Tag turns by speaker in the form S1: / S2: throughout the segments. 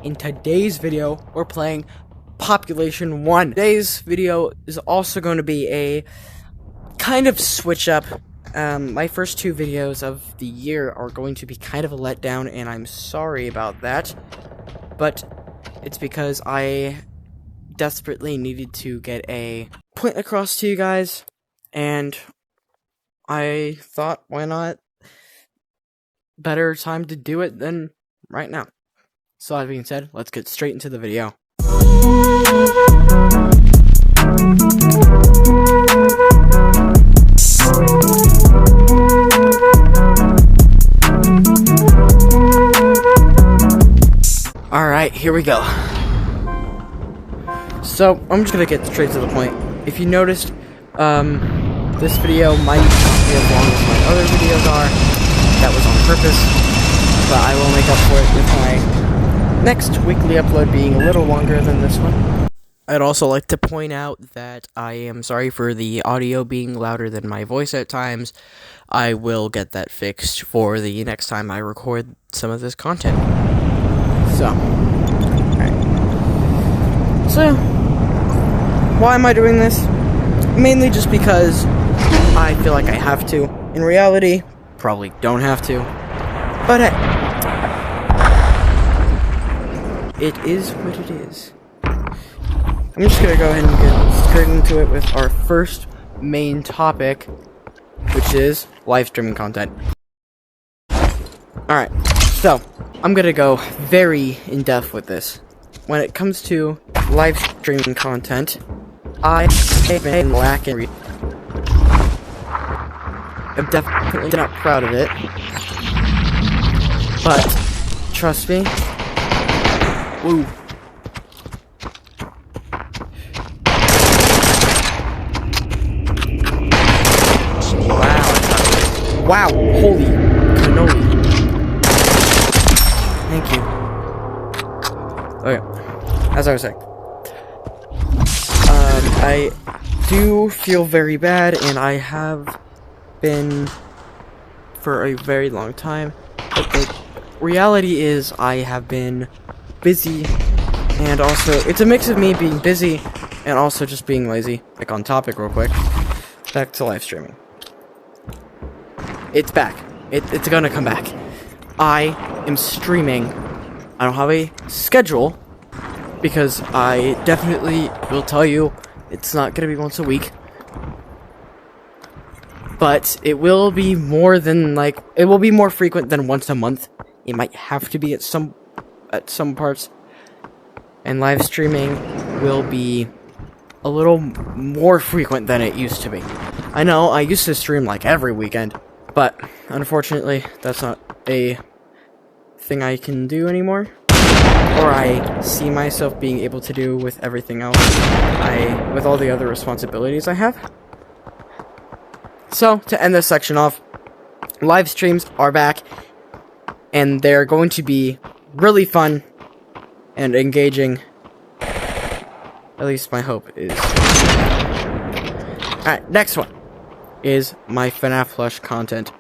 S1: in today's video, we're playing Population 1. Today's video is also going to be a kind of switch up. My first two videos of the year are going to be kind of a letdown, and I'm sorry about that. But it's because I desperately needed to get a point across to you guys, and I thought, why not? Better time to do it than right now. So that being said, let's get straight into the video. Alright, here we go. So, I'm just gonna get straight to the point. If you noticed, this video might not be as long as my other videos are. That was on purpose, but I will make up for it with my next weekly upload being a little longer than this one. I'd also like to point out that I am sorry for the audio being louder than my voice at times. I will get that fixed for the next time I record some of this content. So, alright. So, why am I doing this? Mainly just because I feel like I have to. In reality, probably don't have to. But hey, it is what it is. I'm just gonna go ahead and get straight into it with our first main topic, which is live streaming content. Alright, so I'm gonna go very in-depth with this. When it comes to live streaming content, I've been lacking. I'm definitely not proud of it, but trust me. Woo. Wow, holy cannoli. Thank you. Okay, as I was saying, I do feel very bad, and I have been for a very long time, but the reality is I have been busy, and also it's a mix of me being busy and also just being lazy. Like, on topic real quick, back to live streaming. It's back. It's gonna come back. I am streaming. I don't have a schedule because I definitely will tell you it's not gonna be once a week. But it will be more than, like, it will be more frequent than once a month. It might have to be at some parts. And live streaming will be a little more frequent than it used to be. I know, I used to stream like every weekend, but unfortunately, that's not a thing I can do anymore. Or I see myself being able to do with everything else. With all the other responsibilities I have. So, to end this section off, live streams are back, and they're going to be really fun and engaging. At least my hope is. Alright, next one is my FNAF plush content.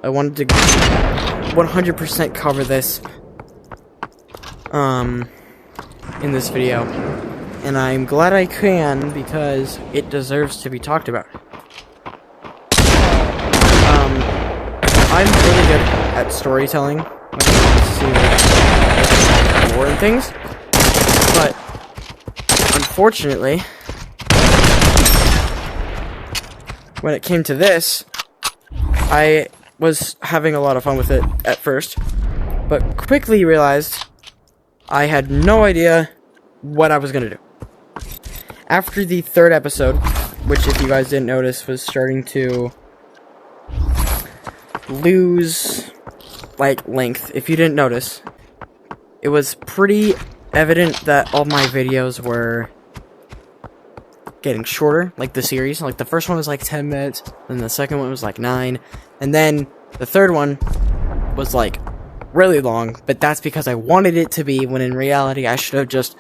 S1: I wanted to 100% cover this in this video. And I'm glad I can, because it deserves to be talked about. I'm really good at storytelling when it comes to lore and things. But, unfortunately, when it came to this, I was having a lot of fun with it at first, but quickly realized I had no idea what I was gonna do. After the third episode, which, if you guys didn't notice, was starting to lose, like, length. If you didn't notice, it was pretty evident that all my videos were getting shorter, like the series. Like, the first one was like 10 minutes, then the second one was like 9, and then the third one was like really long, but that's because I wanted it to be, when in reality I should have just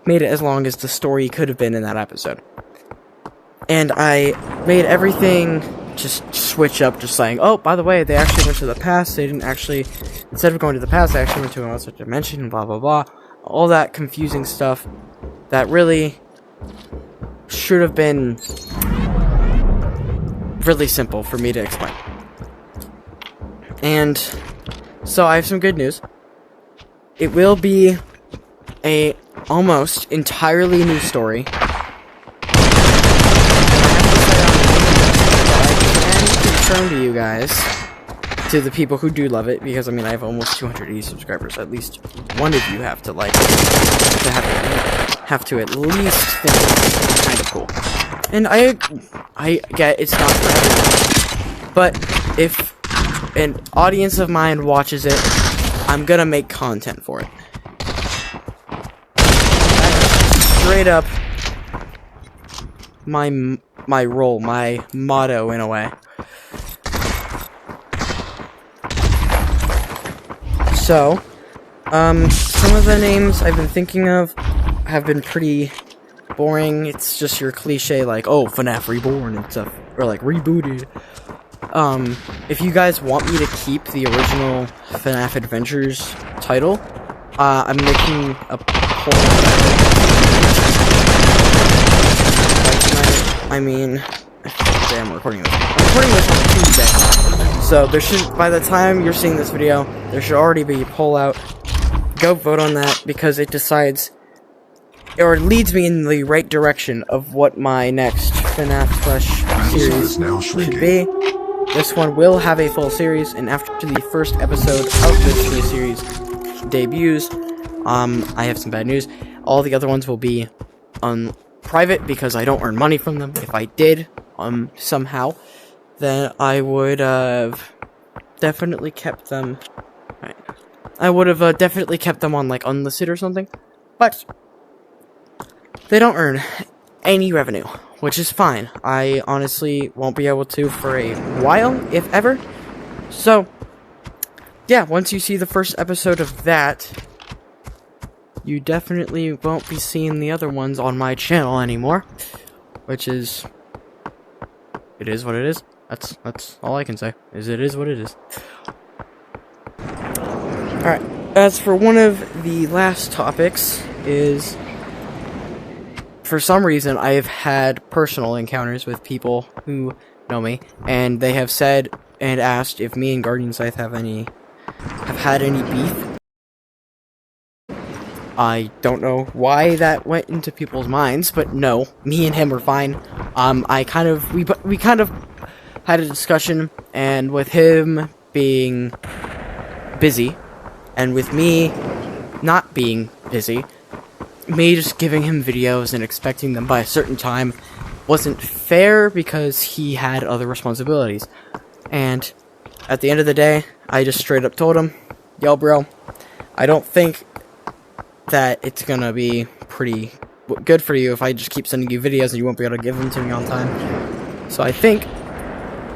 S1: made it as long as the story could have been in that episode. And I made everything just switch up, just saying, oh, by the way, they actually went to the past, they didn't actually, instead of going to the past, they actually went to another dimension, blah, blah, blah. All that confusing stuff that really should have been really simple for me to explain. And so I have some good news. It will be a almost entirely new story. Confirm to you guys, to the people who do love it, because I mean I have almost 280 subscribers. At least one of you have to like to have to at least think it's kind of cool. And I get it's not for everyone, but if an audience of mine watches it, I'm gonna make content for it. That's straight up my role, my motto in a way. So, some of the names I've been thinking of have been pretty boring. It's just your cliche, like, oh, FNAF Reborn and stuff, or like, rebooted. If you guys want me to keep the original FNAF Adventures title, I'm making a poll. I mean, I'm recording this. I'm recording this on Tuesday. So there should, by the time you're seeing this video, there should already be a poll out. Go vote on that, because it decides, or leads me in the right direction of what my next FNAF Flesh series should be. This one will have a full series, and after the first episode of this new series debuts, I have some bad news. All the other ones will be on private, because I don't earn money from them. If I did, somehow, then I would have definitely kept them. Right. I would have definitely kept them on like unlisted or something, but they don't earn any revenue, which is fine. I honestly won't be able to for a while, if ever. So, yeah, once you see the first episode of that, you definitely won't be seeing the other ones on my channel anymore, which is, it is what it is. That's all I can say, is it is what it is. Alright, as for one of the last topics is, for some reason, I have had personal encounters with people who know me, and they have said and asked if me and Guardian Scythe have had any beef. I don't know why that went into people's minds, but no, me and him are fine. We kind of had a discussion, and with him being busy, and with me not being busy, me just giving him videos and expecting them by a certain time wasn't fair, because he had other responsibilities. And at the end of the day, I just straight up told him, yo bro, I don't think that it's gonna be pretty good for you if I just keep sending you videos and you won't be able to give them to me on time. So I think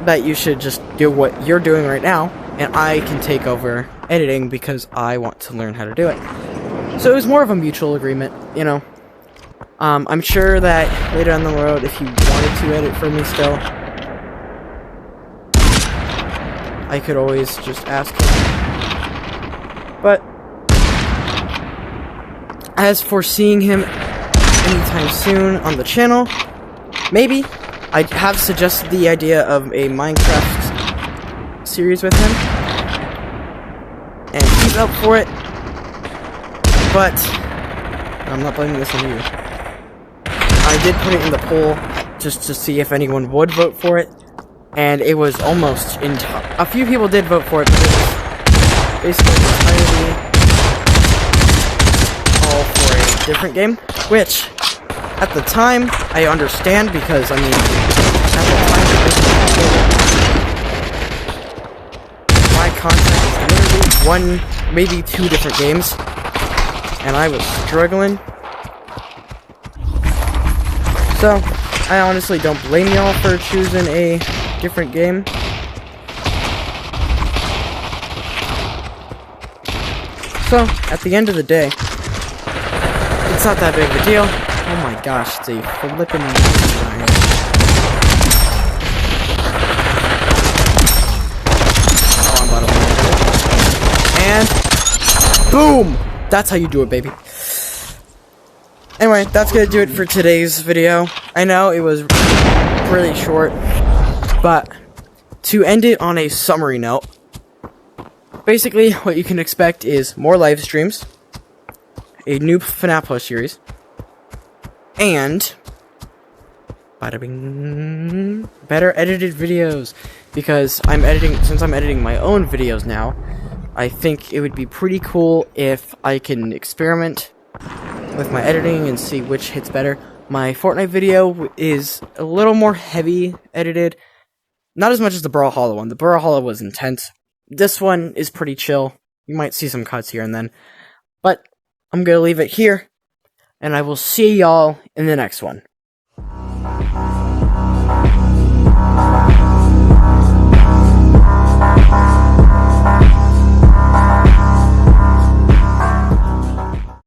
S1: that you should just do what you're doing right now, and I can take over editing because I want to learn how to do it. So it was more of a mutual agreement, you know. I'm sure that later down the road, if you wanted to edit for me still, I could always just ask him. But as for seeing him anytime soon on the channel, maybe. I have suggested the idea of a Minecraft series with him, and he's up for it, but I'm not blaming this on you. I did put it in the poll just to see if anyone would vote for it, and it was almost a few people did vote for it, but it was basically entirely all for a different game, which at the time I understand, because I mean at the time my content was literally one, maybe two different games, and I was struggling. So I honestly don't blame y'all for choosing a different game. So at the end of the day, it's not that big of a deal. Oh my gosh, it's a flippin' Boom! That's how you do it, baby. Anyway, that's gonna do it for today's video. I know it was really short, but to end it on a summary note, basically what you can expect is more live streams, a new FNAF Plus series, and bada bing, better edited videos, because since I'm editing my own videos now, I think it would be pretty cool if I can experiment with my editing and see which hits better. My Fortnite video is a little more heavy edited, not as much as the Brawlhalla one. The Brawlhalla was intense. This one is pretty chill. You might see some cuts here and then, but I'm gonna leave it here, and I will see y'all in the next one.